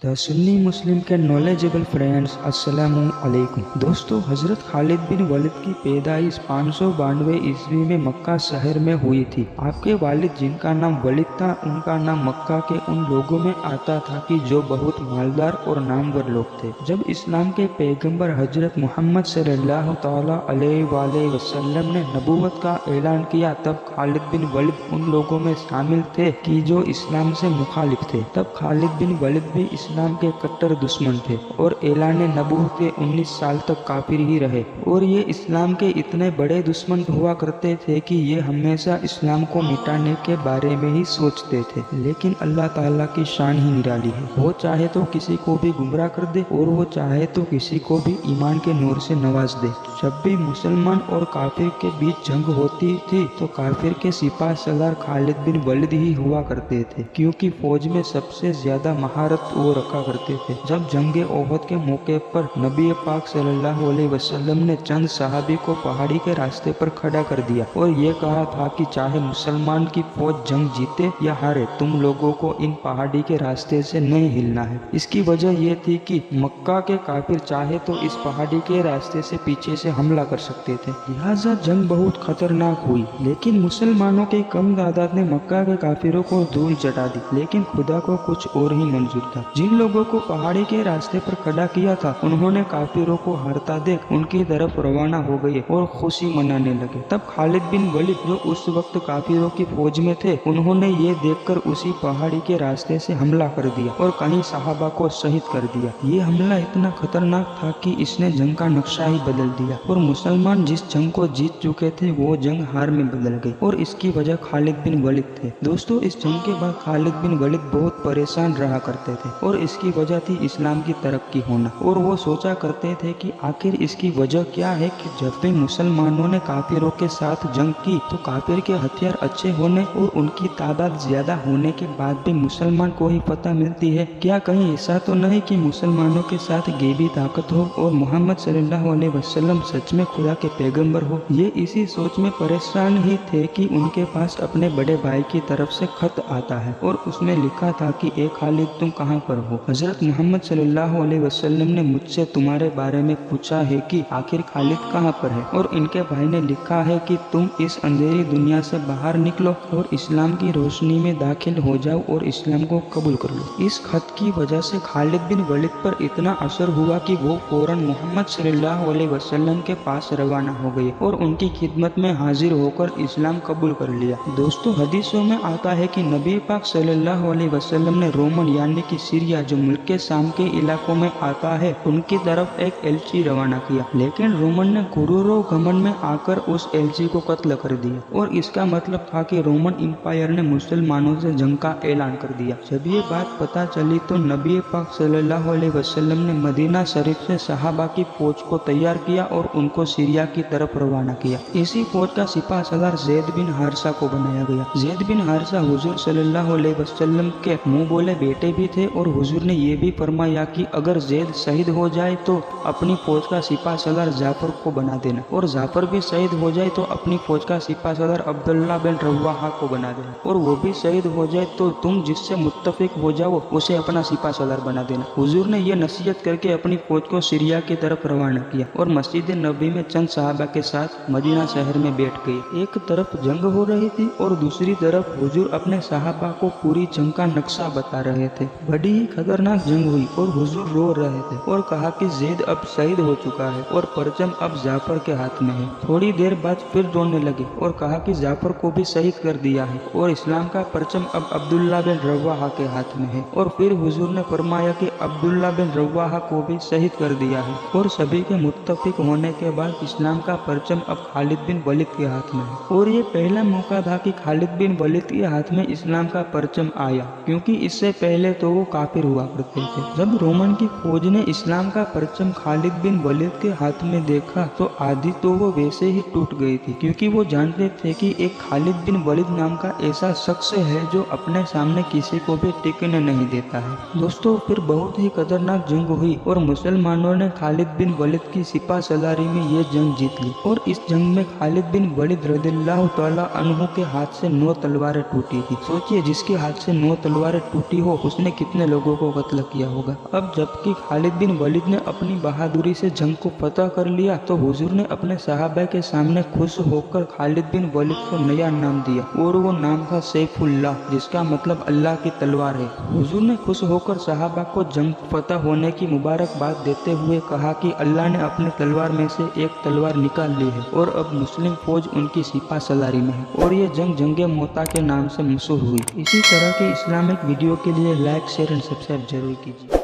The Sunni मुस्लिम के knowledgeable friends अस्सलामु अलैकुम। दोस्तों, हजरत खालिद बिन वलीद की पैदाइश 592 ईस्वी में मक्का शहर में हुई थी। आपके वालिद जिनका नाम वलीद था, उनका नाम मक्का के उन लोगों में आता था कि जो बहुत मालदार और नामवर लोग थे। जब इस्लाम के पैगंबर हजरत मोहम्मद सल्लल्लाहु तआला अलैहि वसल्लम ने नबूवत का ऐलान किया, तब खालिद बिन वलीद उन लोगों में शामिल थे कि जो इस्लाम से मुखालिफ थे। तब खालिद बिन वलीद भी इस्लाम के कट्टर दुश्मन थे और ऐलान नबूवत के 19 साल तक काफिर ही रहे। और ये इस्लाम के इतने बड़े दुश्मन हुआ करते थे कि ये हमेशा इस्लाम को मिटाने के बारे में ही सोचते थे। लेकिन अल्लाह ताला की शान ही निराली है। वो चाहे तो किसी को भी गुमराह कर दे और वो चाहे तो किसी को भी ईमान के नूर से नवाज दे। जब भी मुसलमान और काफिर के बीच जंग होती थी तो काफिर के सिपाह सलार खालिद बिन वलीद ही हुआ करते थे, क्योंकि फौज में सबसे ज्यादा महारत वो रखा करते थे। जब जंगे ओहद के मौके पर नबी पाक सल्लल्लाहु अलैहि वसल्लम ने चंद सहाबी को पहाड़ी के रास्ते पर खड़ा कर दिया और ये कहा था कि चाहे मुसलमान की फौज जंग जीते या हारे, तुम लोगों को इन पहाड़ी के रास्ते से नहीं हिलना है। इसकी वजह ये थी कि मक्का के काफिर चाहे तो इस पहाड़ी के रास्ते से पीछे से हमला कर सकते थे। लिहाजा जंग बहुत खतरनाक हुई, लेकिन मुसलमानों के कम तादाद ने मक्का के काफिरों को धूल चटा दी। लेकिन खुदा को कुछ और ही मंजूर था। जिन लोगों को पहाड़ी के रास्ते पर खड़ा किया था, उन्होंने काफिरों को हारता देख उनकी तरफ रवाना हो गए और खुशी मनाने लगे। तब खालिद बिन वलीद, जो उस वक्त काफिरों की फौज में थे, उन्होंने ये देखकर उसी पहाड़ी के रास्ते से हमला कर दिया और कई सहाबा को शहीद कर दिया। ये हमला इतना खतरनाक था कि इसने जंग का नक्शा ही बदल दिया और मुसलमान जिस जंग को जीत चुके थे वो जंग हार में बदल गई और इसकी वजह खालिद बिन वलीद थे। दोस्तों, इस जंग के बाद खालिद बिन वलीद बहुत परेशान रहा करते थे और इसकी वजह थी इस्लाम की तरक्की होना। और वो सोचा करते थे कि आखिर इसकी वजह क्या है कि जब भी मुसलमानों ने काफिरों के साथ जंग की तो काफिर के हथियार अच्छे होने और उनकी तादाद ज्यादा होने के बाद भी मुसलमान को ही पता मिलती है। क्या कहीं ऐसा तो नहीं कि मुसलमानों के साथ गैबी ताकत हो और मोहम्मद सल्लल्लाहु अलैहि वसल्लम सच में खुदा के पैगंबर हो। ये इसी सोच में परेशान ही थे कि उनके पास अपने बड़े भाई की तरफ से खत आता है और उसमें लिखा था कि ए खालिद, तुम कहाँ पर हो? हजरत मोहम्मद सल्लल्लाहु अलैहि वसल्लम ने मुझसे तुम्हारे बारे में पूछा है कि आखिर खालिद कहाँ पर है। और इनके भाई ने लिखा है कि तुम इस अंधेरी दुनिया से बाहर निकलो और इस्लाम की रोशनी में दाखिल हो जाओ और इस्लाम को कबूल कर लो। इस खत की वजह से खालिद बिन वलीद पर इतना असर हुआ कि वो फौरन मोहम्मद सल्लल्लाहु अलैहि वसल्लम के पास रवाना हो गए और उनकी खिदमत में हाजिर होकर इस्लाम कबूल कर लिया। दोस्तों, हदीसों में आता है कि नबी पाक सल्लल्लाहु अलैहि वसल्लम ने रोमन यानी कि सीरिया, जो मुल्क के शाम के इलाकों में आता है, उनकी तरफ एक एलची रवाना किया। लेकिन रोमन ने गुरूर और घमंड में आकर उस एलची को कत्ल कर दिया और इसका मतलब था कि रोमन इंपायर ने मुसलमानों से जंग का ऐलान कर दिया। जब ये बात पता चली तो नबी पाक सल्लल्लाहु अलैहि वसल्लम ने मदीना शरीफ से सहाबा की फौज को तैयार किया और उनको सीरिया की तरफ रवाना किया। इसी फौज का सिपाह सलार ज़ैद बिन हारिसा को बनाया गया। ज़ैद बिन हारिसा हुजूर सल्लल्लाहु अलैहि वसल्लम के मुंह बोले बेटे भी थे और हुजूर ने ये भी फरमाया कि अगर ज़ैद शहीद हो जाए तो अपनी फौज का सिपाह सलार जाफर को बना देना, और जाफर भी शहीद हो जाए तो अपनी फौज का सिपाह सलार अब्दुल्ला बिन रवाहा को बना देना, और वो भी शहीद हो जाए तो तुम जिससे मुत्तफिक हो जाओ उसे अपना सिपाह सलार बना देना। हुजूर ने यह नसीहत करके अपनी फौज को सीरिया की तरफ रवाना किया और मस्जिद नबी में चंद सहाबा के साथ मदीना शहर में बैठ गए। एक तरफ जंग हो रही थी और दूसरी तरफ हुजूर अपने सहाबा को पूरी जंग का नक्शा बता रहे थे। बड़ी ही खतरनाक जंग हुई और हुजूर रो रहे थे और कहा कि ज़ैद अब शहीद हो चुका है और परचम अब जाफर के हाथ में है। थोड़ी देर बाद फिर रोने लगे और कहा कि जाफर को भी शहीद कर दिया है और इस्लाम का परचम अब अब्दुल्ला बिन रवाहा के हाथ में है। और फिर हुजूर ने फरमाया कि अब्दुल्ला बिन रवाहा को भी शहीद कर दिया है और सभी के मुत्तफिक होने के बाद इस्लाम का परचम अब खालिद बिन वलीद के हाथ में है। और ये पहला मौका था कि खालिद बिन वलीद के हाथ में इस्लाम का परचम आया, क्योंकि इससे पहले तो वो काफिर हुआ करते थे। जब रोमन की फौज ने इस्लाम का परचम खालिद बिन वलीद के हाथ में देखा तो आधी तो वो वैसे ही टूट गई थी, क्योंकि वो जानते थे कि एक खालिद बिन वलीद नाम का ऐसा शख्स है जो अपने सामने किसी को भी टिकने नहीं देता है। दोस्तों, फिर बहुत ही खतरनाक जंग हुई और मुसलमानों ने खालिद बिन वलीद की सिपा सलारी में ये जंग जीत ली। और इस जंग में खालिद बिन वलीद रज़ियल्लाहु तआला अन्हु के हाथ से 9 तलवारें टूटी थी। सोचिए, जिसके हाथ से 9 तलवारें टूटी हो उसने कितने लोगों लोगों को कत्ल किया होगा। अब जबकि खालिद बिन वलीद ने अपनी बहादुरी से जंग को फतह कर लिया तो हुजूर ने अपने सहाबा के सामने खुश होकर खालिद बिन वलीद को नया नाम दिया और वो नाम था सैफुल्लाह, जिसका मतलब अल्लाह की तलवार है। हुजूर ने खुश होकर सहाबा को जंग फतह होने की मुबारकबाद देते हुए कहा कि अल्लाह ने अपने तलवार में से एक तलवार निकाल ली है और अब मुस्लिम फौज उनकी सिपा सलारी में है और ये जंग जंगे मोता के नाम से मशहूर हुई। इसी तरह के इस्लामिक वीडियो के लिए लाइक, शेयर एंड सब्सक्राइब जरूर कीजिए।